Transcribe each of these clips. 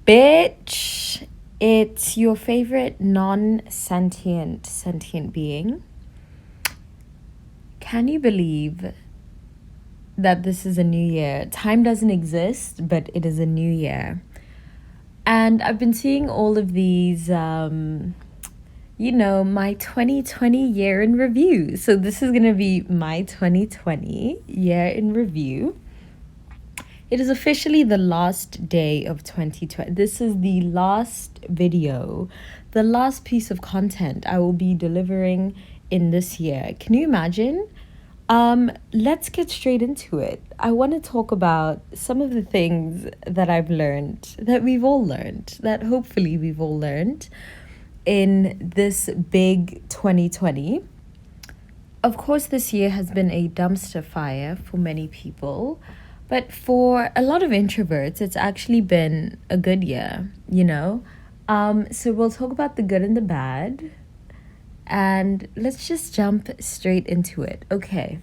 Bitch, it's your favorite non-sentient sentient being. Can you believe that this is a new year? Time doesn't exist, but it is a new year. And I've been seeing all of these, my 2020 year in review. So this is going to be my 2020 year in review. It is officially the last day of 2020. This is the last video, the last piece of content I will be delivering in this year. Can you imagine? Let's get straight into it. I want to talk about some of the things that I've learned, that we've all learned, that hopefully we've all learned in this big 2020. Of course, this year has been a dumpster fire for many people. But for a lot of introverts, it's actually been a good year, So we'll talk about the good and the bad. And let's just jump straight into it. Okay.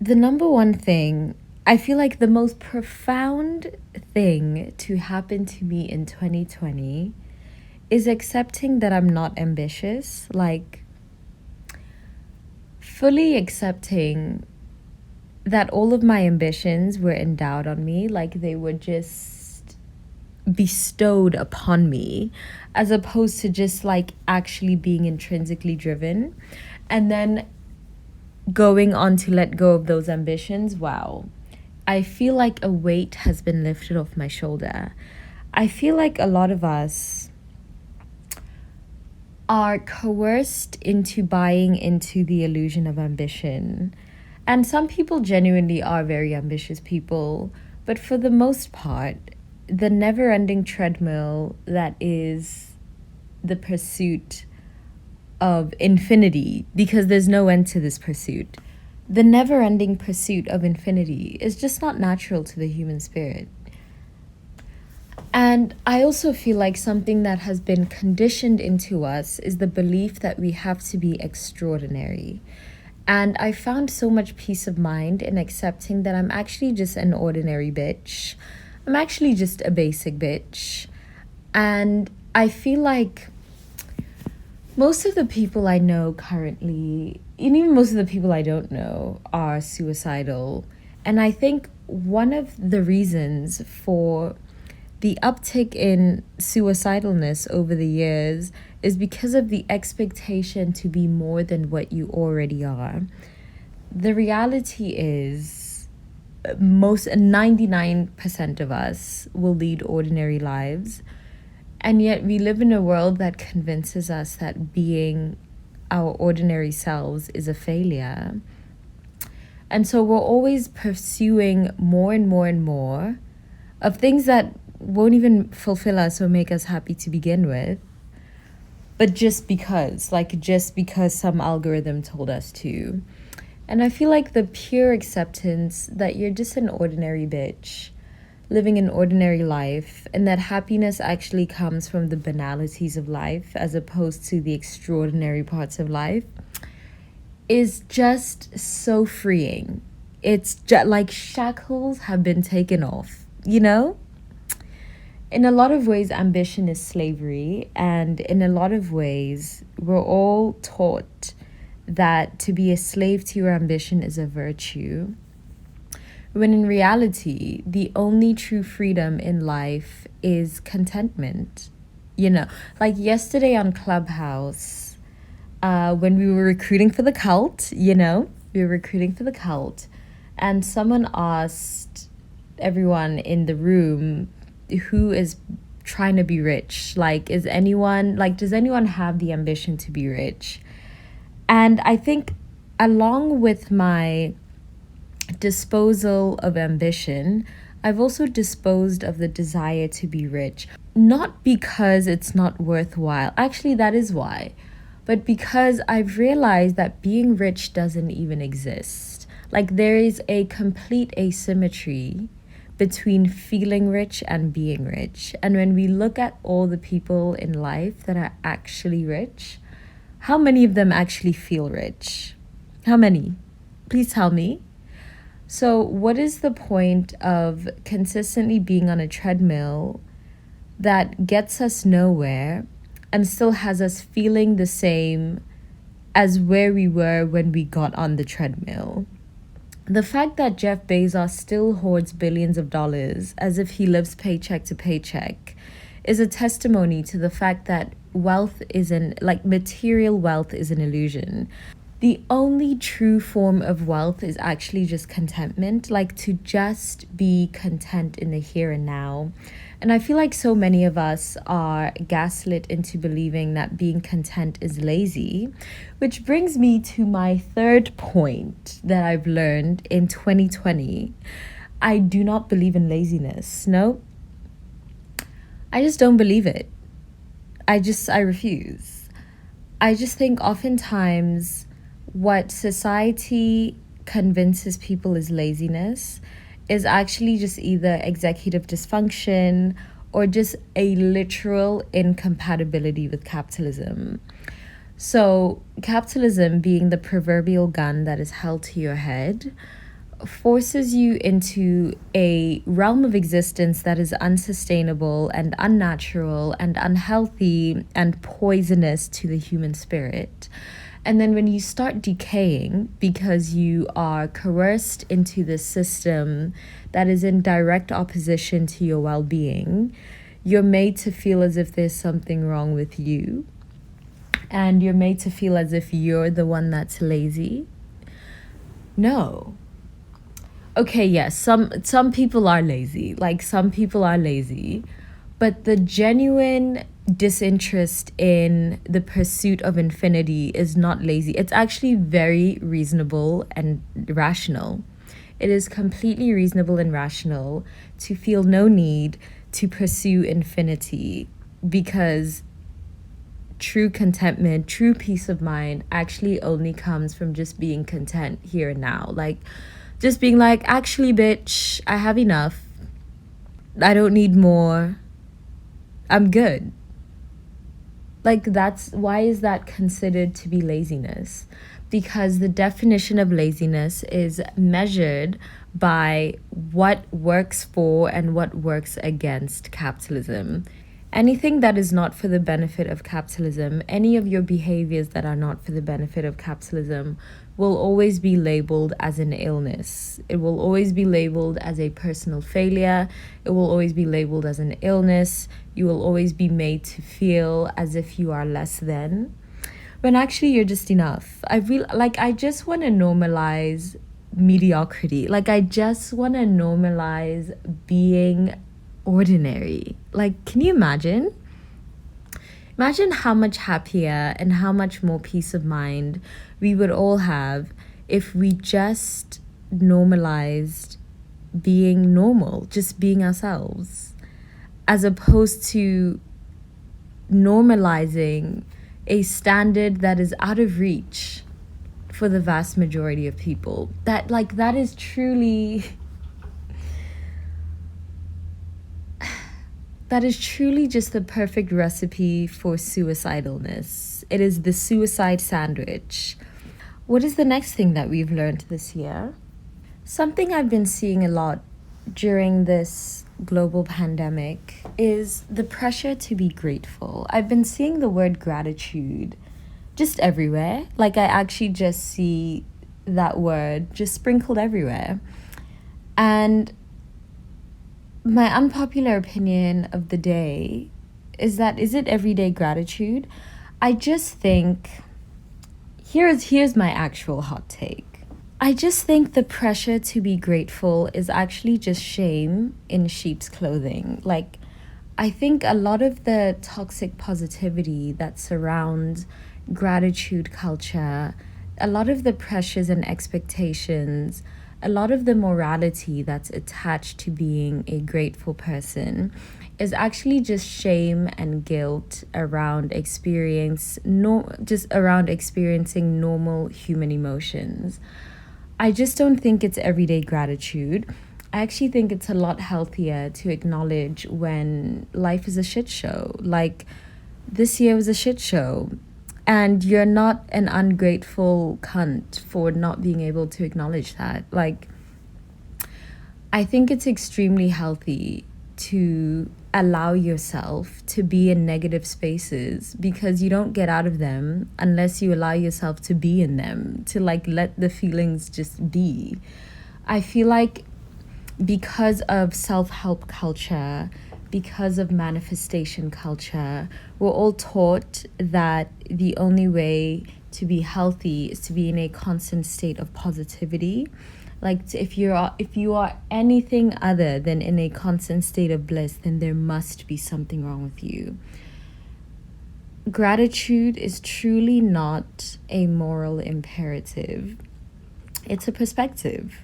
The number one thing, I feel like the most profound thing to happen to me in 2020 is accepting that I'm not ambitious. Like, fully accepting that all of my ambitions were endowed on me, like they were just bestowed upon me, as opposed to just like actually being intrinsically driven. And then going on to let go of those ambitions, wow. I feel like a weight has been lifted off my shoulder. I feel like a lot of us are coerced into buying into the illusion of ambition. And some people genuinely are very ambitious people, but for the most part, the never-ending treadmill that is the pursuit of infinity, because there's no end to this pursuit. The never-ending pursuit of infinity is just not natural to the human spirit. And I also feel like something that has been conditioned into us is the belief that we have to be extraordinary. And I found so much peace of mind in accepting that I'm actually just an ordinary bitch. I'm actually just a basic bitch. And I feel like most of the people I know currently, and even most of the people I don't know, are suicidal. And I think one of the reasons for the uptick in suicidalness over the years is because of the expectation to be more than what you already are. The reality is most 99% of us will lead ordinary lives, and yet we live in a world that convinces us that being our ordinary selves is a failure. And so we're always pursuing more and more and more of things that won't even fulfill us or make us happy to begin with, but just because some algorithm told us to. And I feel like the pure acceptance that you're just an ordinary bitch living an ordinary life, and that happiness actually comes from the banalities of life as opposed to the extraordinary parts of life, is just so freeing. It's just like shackles have been taken off, In a lot of ways, ambition is slavery, and in a lot of ways, we're all taught that to be a slave to your ambition is a virtue, when in reality, the only true freedom in life is contentment. Like yesterday on Clubhouse, when we were recruiting for the cult, and someone asked everyone in the room, who is trying to be rich? Does anyone have the ambition to be rich? And I think along with my disposal of ambition, I've also disposed of the desire to be rich. Not because it's not worthwhile. Actually, that is why. But because I've realized that being rich doesn't even exist. Like, there is a complete asymmetry between feeling rich and being rich. And when we look at all the people in life that are actually rich, how many of them actually feel rich? How many? Please tell me. So, what is the point of consistently being on a treadmill that gets us nowhere and still has us feeling the same as where we were when we got on the treadmill? The fact that Jeff Bezos still hoards billions of dollars as if he lives paycheck to paycheck is a testimony to the fact that wealth isn't, like, material wealth is an illusion. The only true form of wealth is actually just contentment, like to just be content in the here and now. And I feel like so many of us are gaslit into believing that being content is lazy, which brings me to my third point that I've learned in 2020. I do not believe in laziness. No, I just don't believe it. I refuse. I just think oftentimes what society convinces people is laziness is actually just either executive dysfunction or just a literal incompatibility with capitalism. So, capitalism, being the proverbial gun that is held to your head, forces you into a realm of existence that is unsustainable and unnatural and unhealthy and poisonous to the human spirit. And then when you start decaying because you are coerced into this system that is in direct opposition to your well-being, you're made to feel as if there's something wrong with you. And you're made to feel as if you're the one that's lazy. No. Okay, yes, some people are lazy. Like, some people are lazy, but the genuine disinterest in the pursuit of infinity is not lazy. It's actually very reasonable and rational. It is completely reasonable and rational to feel no need to pursue infinity, because true contentment, true peace of mind actually only comes from just being content here and now. Like, just being like, actually, bitch, I have enough. I don't need more. I'm good. Like, why is that considered to be laziness? Because the definition of laziness is measured by what works for and what works against capitalism. Anything that is not for the benefit of capitalism, any of your behaviors that are not for the benefit of capitalism, will always be labeled as an illness. It will always be labeled as a personal failure. It will always be labeled as an illness. You will always be made to feel as if you are less than, when actually you're just enough. I just want to normalize mediocrity. Like, I just want to normalize being ordinary. Like, can you imagine? Imagine how much happier and how much more peace of mind we would all have if we just normalized being normal, just being ourselves, as opposed to normalizing a standard that is out of reach for the vast majority of people. That is truly that is truly just the perfect recipe for suicidalness. It is the suicide sandwich. What is the next thing that we've learned this year? Something I've been seeing a lot during this global pandemic is the pressure to be grateful. I've been seeing the word gratitude just everywhere. Like, I actually just see that word just sprinkled everywhere. And my unpopular opinion of the day is it everyday gratitude? I just think, here's my actual hot take. I just think the pressure to be grateful is actually just shame in sheep's clothing. Like, I think a lot of the toxic positivity that surrounds gratitude culture, a lot of the pressures and expectations, a lot of the morality that's attached to being a grateful person is actually just shame and guilt around around experiencing normal human emotions. I just don't think it's everyday gratitude. I actually think it's a lot healthier to acknowledge when life is a shit show. Like, this year was a shit show. And you're not an ungrateful cunt for not being able to acknowledge that. Like, I think it's extremely healthy to allow yourself to be in negative spaces because you don't get out of them unless you allow yourself to be in them, to like let the feelings just be. I feel like because of self-help culture, because of manifestation culture, we're all taught that the only way to be healthy is to be in a constant state of positivity. Like if you are anything other than in a constant state of bliss, then there must be something wrong with you. Gratitude is truly not a moral imperative. It's a perspective.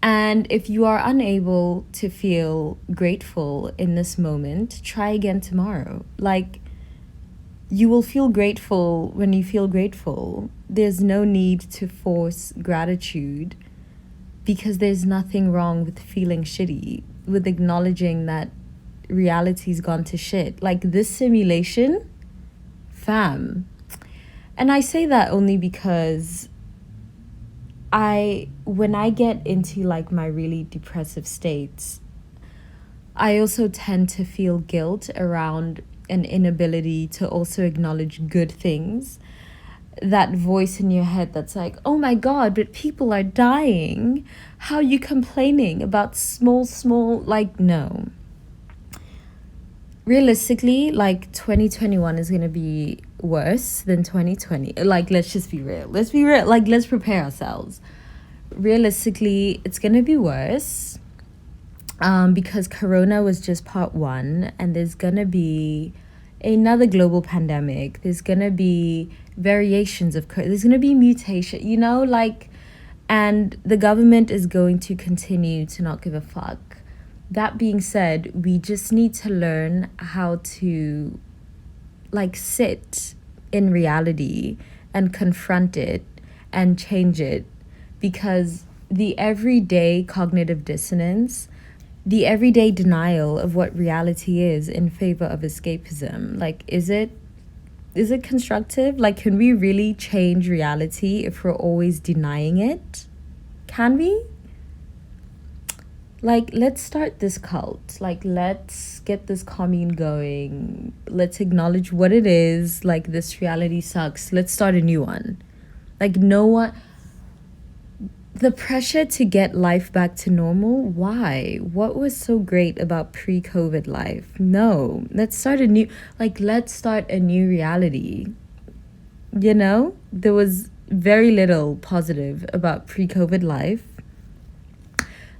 And if you are unable to feel grateful in this moment, try again tomorrow. Like, you will feel grateful when you feel grateful. There's no need to force gratitude because there's nothing wrong with feeling shitty, with acknowledging that reality's gone to shit. Like this simulation, fam. And I say that only because when I get into like my really depressive states, I also tend to feel guilt around an inability to also acknowledge good things. That voice in your head that's like, oh my God, but people are dying. How are you complaining about small, like, no. Realistically, like 2021 is going to be worse than 2020. Like, let's just be real. Let's be real. Like, let's prepare ourselves. Realistically, it's going to be worse because Corona was just part one, and there's going to be another global pandemic. There's going to be variations of there's going to be mutation, you know, like, and the government is going to continue to not give a fuck. That being said, we just need to learn how to like sit in reality and confront it and change it, because the everyday cognitive dissonance, the everyday denial of what reality is in favor of escapism, like, is it constructive? Like, can we really change reality if we're always denying it? Can we? Like, let's start this cult. Like, let's get this commune going. Let's acknowledge what it is. Like, this reality sucks. Let's start a new one. Like, no one... The pressure to get life back to normal, why? What was so great about pre-COVID life? No. Let's start a new... Like, let's start a new reality. You know? There was very little positive about pre-COVID life.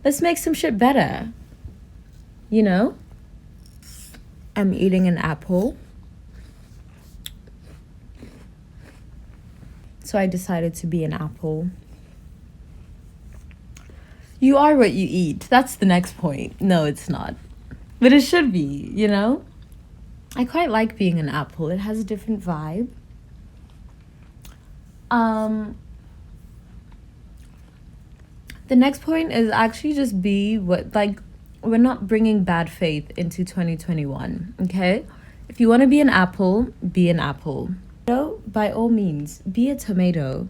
Let's make some shit better. You know? I'm eating an apple. So I decided to be an apple. You are what you eat. That's the next point. No, it's not. But it should be, you know? I quite like being an apple. It has a different vibe. The next point is actually just be what, like, we're not bringing bad faith into 2021, okay? If you want to be an apple, be an apple. So, by all means, be a tomato.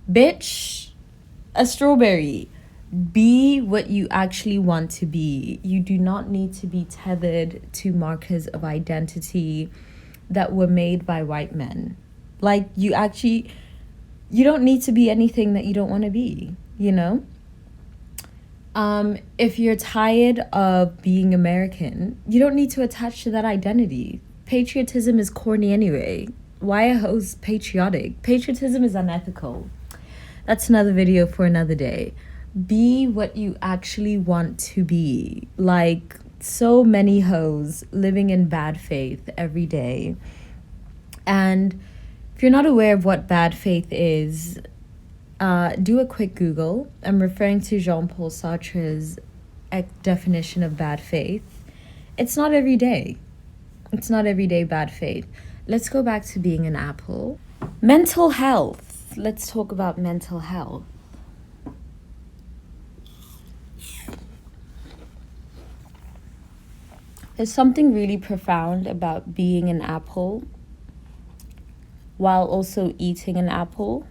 Bitch, a strawberry. Be what you actually want to be. You do not need to be tethered to markers of identity that were made by white men. Like, you don't need to be anything that you don't want to be, you know? If you're tired of being American, you don't need to attach to that identity. Patriotism is corny anyway. Why are hoes patriotic? Patriotism is unethical. That's another video for another day. Be what you actually want to be. Like, so many hoes living in bad faith every day. And if you're not aware of what bad faith is, do a quick Google. I'm referring to Jean-Paul Sartre's definition of bad faith. It's not every day. It's not everyday bad faith. Let's go back to being an apple. Mental health. Let's talk about mental health. There's something really profound about being an apple while also eating an apple.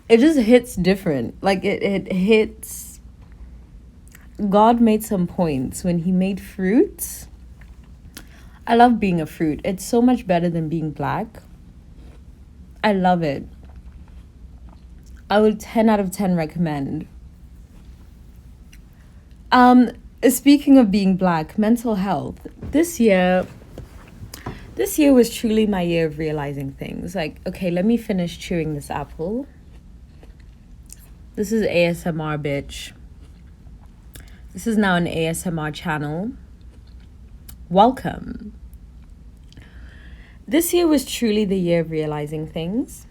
It just hits different. Like, it hits God made some points when he made fruits. I love being a fruit. It's so much better than being black. I love it. I would 10 out of 10 recommend. Speaking of being black, mental health. This year was truly my year of realizing things. Like, okay, let me finish chewing this apple. This is ASMR, bitch. This is now an ASMR channel. Welcome. This year was truly the year of realizing things.